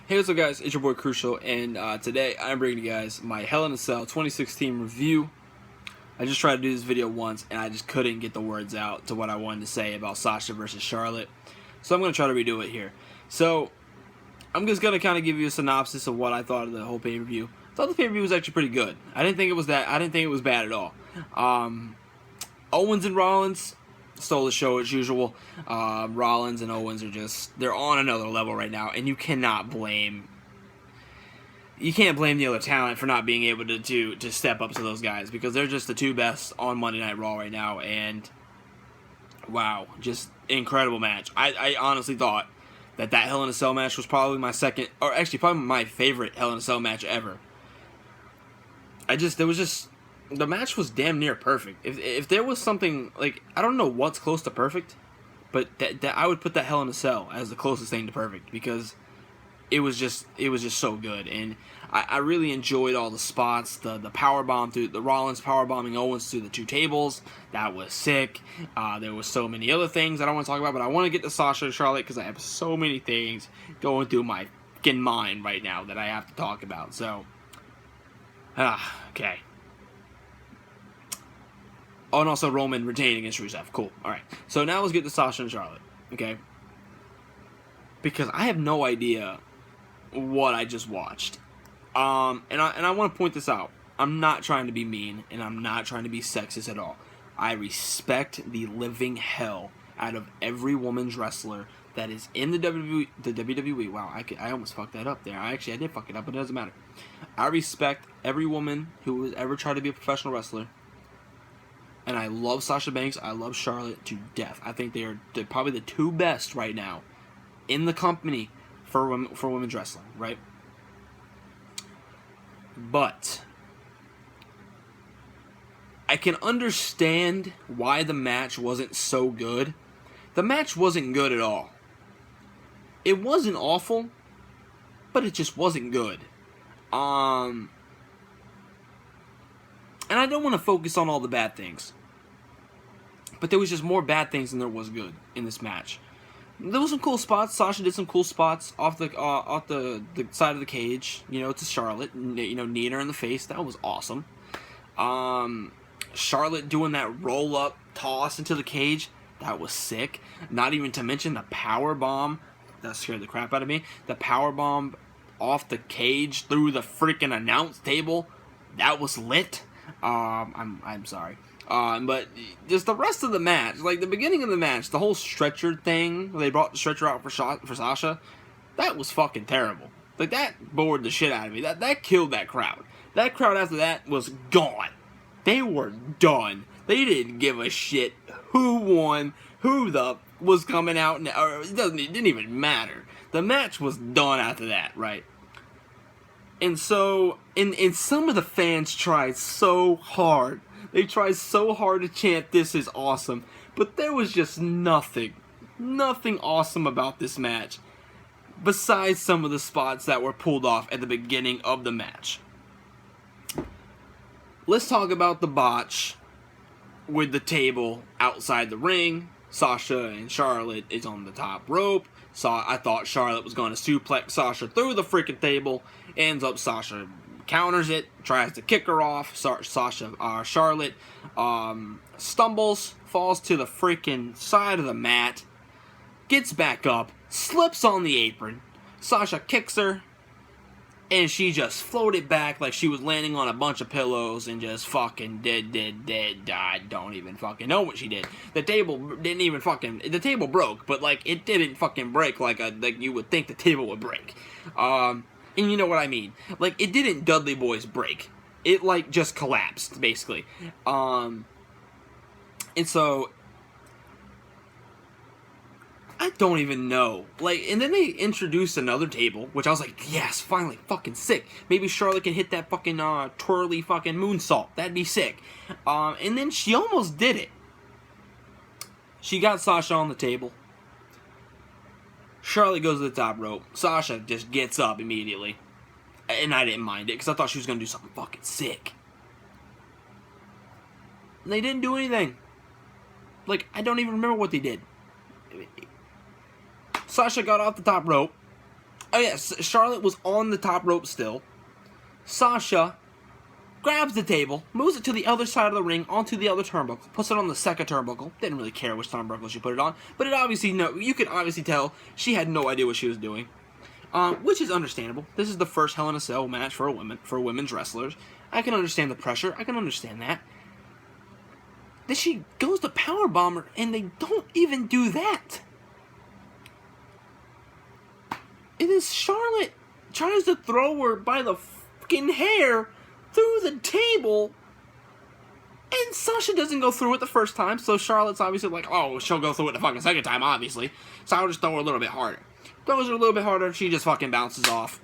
Hey, what's up guys, it's your boy Crucial, and today I'm bringing you guys my Hell in a Cell 2016 review. I just tried to do this video once, and I just couldn't get the words out to what I wanted to say about Sasha versus Charlotte. So I'm going to try to redo it here. So, I'm just going to kind of give you a synopsis of what I thought of the whole pay-per-view. I thought the pay-per-view was actually pretty good. I didn't think it was bad at all. Owens and Rollins stole the show as usual. Rollins and Owens are they're on another level right now, and you can't blame the other talent for not being able to step up to those guys, because they're just the two best on Monday Night Raw right now. And wow, just incredible match. I honestly thought that Hell in a Cell match was probably my second, or actually probably my favorite Hell in a Cell match ever. The match was damn near perfect. If there was something, like, I don't know what's close to perfect, but that I would put that Hell in a Cell as the closest thing to perfect, because it was just so good. And I really enjoyed all the spots, the power bomb through the Rollins power bombing Owens through the two tables. That was sick. There was so many other things I don't want to talk about, but I want to get to Sasha and Charlotte because I have so many things going through my fucking mind right now that I have to talk about. So, okay. Oh, and also Roman retaining against Rusev. Cool. Alright. So now let's get to Sasha and Charlotte. Okay? Because I have no idea what I just watched. And I want to point this out. I'm not trying to be mean, and I'm not trying to be sexist at all. I respect the living hell out of every women's wrestler that is in the WWE. Wow, I almost fucked that up there. I did fuck it up, but it doesn't matter. I respect every woman who has ever tried to be a professional wrestler. And I love Sasha Banks. I love Charlotte to death. I think they're probably the two best right now in the company for women's wrestling, right? But I can understand why the match wasn't so good. The match wasn't good at all. It wasn't awful, but it just wasn't good. And I don't want to focus on all the bad things, but there was just more bad things than there was good in this match. There was some cool spots. Sasha did some cool spots off the side of the cage, to Charlotte, kneeing her in the face. That was awesome. Charlotte doing that roll-up toss into the cage. That was sick. Not even to mention the power bomb. That scared the crap out of me. The power bomb off the cage through the freaking announce table. That was lit. I'm sorry. But just the rest of the match, like the beginning of the match, the whole stretcher thing, they brought the stretcher out for Sasha, that was fucking terrible. Like, that bored the shit out of me. That killed that crowd. That crowd after that was gone. They were done. They didn't give a shit who won, who was coming out, or it didn't even matter. The match was done after that, right? And so, and some of the fans tried so hard. They tried so hard to chant, "This is awesome." But there was just nothing awesome about this match, besides some of the spots that were pulled off at the beginning of the match. Let's talk about the botch with the table outside the ring. Sasha and Charlotte is on the top rope. I thought Charlotte was going to suplex Sasha through the freaking table. Ends up Sasha counters it, tries to kick her off. Charlotte stumbles, falls to the freaking side of the mat, gets back up, slips on the apron. Sasha kicks her, and she just floated back like she was landing on a bunch of pillows and just fucking died. Don't even fucking know what she did. The table the table broke, but like it didn't fucking break like you would think the table would break. And you know what I mean. Like, it didn't Dudley Boys break. It, like, just collapsed, basically. And so, I don't even know. Like, and then they introduced another table, which I was like, yes, finally, fucking sick. Maybe Charlotte can hit that fucking twirly fucking moonsault. That'd be sick. And then she almost did it. She got Sasha on the table. Charlotte goes to the top rope. Sasha just gets up immediately. And I didn't mind it, because I thought she was going to do something fucking sick. And they didn't do anything. Like, I don't even remember what they did. Sasha got off the top rope. Oh yes, Charlotte was on the top rope still. Sasha grabs the table, moves it to the other side of the ring onto the other turnbuckle, puts it on the second turnbuckle. Didn't really care which turnbuckle she put it on, but you could obviously tell she had no idea what she was doing, which is understandable. This is the first Hell in a Cell match for women's wrestlers. I can understand the pressure. I can understand that. Then she goes to powerbomb her, and they don't even do that. And then Charlotte tries to throw her by the fucking hair through the table, and Sasha doesn't go through it the first time, so Charlotte's obviously like, oh, she'll go through it the fucking second time, obviously, so I'll just throw her a little bit harder. Throws her a little bit harder, she just fucking bounces off.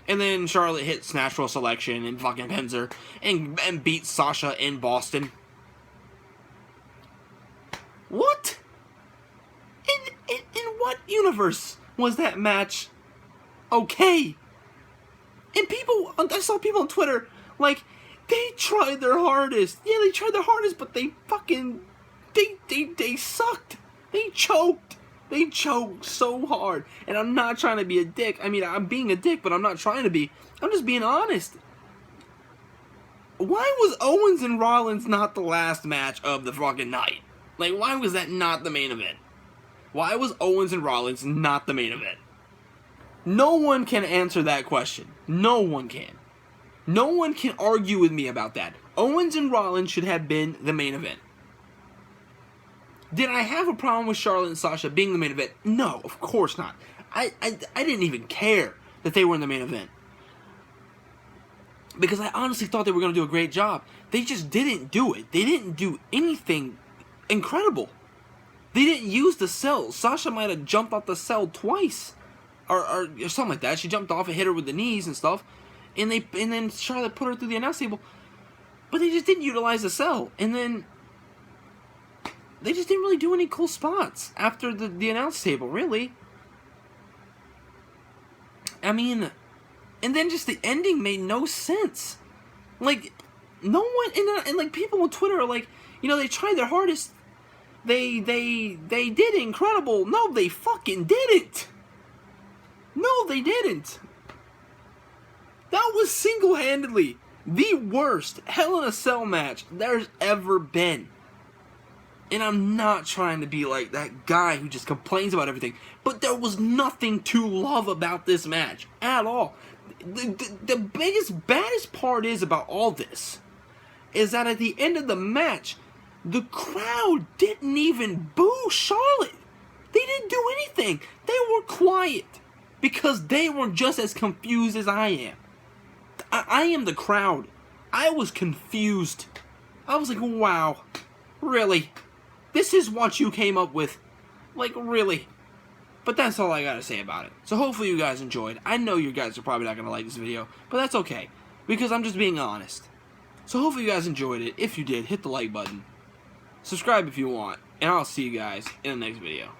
And then Charlotte hits Natural Selection and fucking pins her, and beats Sasha in Boston. What? In what universe was that match okay? And I saw people on Twitter, like, they tried their hardest. Yeah, they tried their hardest, but they fucking, they sucked. They choked. They choked so hard. And I'm not trying to be a dick. I mean, I'm being a dick, but I'm not trying to be. I'm just being honest. Why was Owens and Rollins not the last match of the fucking night? Like, why was that not the main event? Why was Owens and Rollins not the main event? No one can answer that question. No one can. No one can argue with me about that. Owens and Rollins should have been the main event. Did I have a problem with Charlotte and Sasha being the main event? No, of course not. I didn't even care that they were in the main event. Because I honestly thought they were going to do a great job. They just didn't do it. They didn't do anything incredible. They didn't use the cell. Sasha might have jumped off the cell twice. Or something like that. She jumped off and hit her with the knees and stuff. And then Charlotte put her through the announce table. But they just didn't utilize the cell. And then they just didn't really do any cool spots after the announce table, really. I mean, and then just the ending made no sense. Like, no one, and like people on Twitter are like, they tried their hardest. They did incredible. No, they fucking didn't. No, they didn't. That was single-handedly the worst Hell in a Cell match there's ever been. And I'm not trying to be like that guy who just complains about everything, but there was nothing to love about this match at all. The biggest, baddest part is about all this is that at the end of the match, the crowd didn't even boo Charlotte. They didn't do anything. They were quiet because they were just as confused as I am. I am the crowd. I was confused. I was like, wow, really? This is what you came up with? Like, really? But that's all I gotta say about it. So hopefully you guys enjoyed. I know you guys are probably not gonna like this video, but that's okay, because I'm just being honest. So hopefully you guys enjoyed it. If you did, hit the like button. Subscribe if you want, and I'll see you guys in the next video.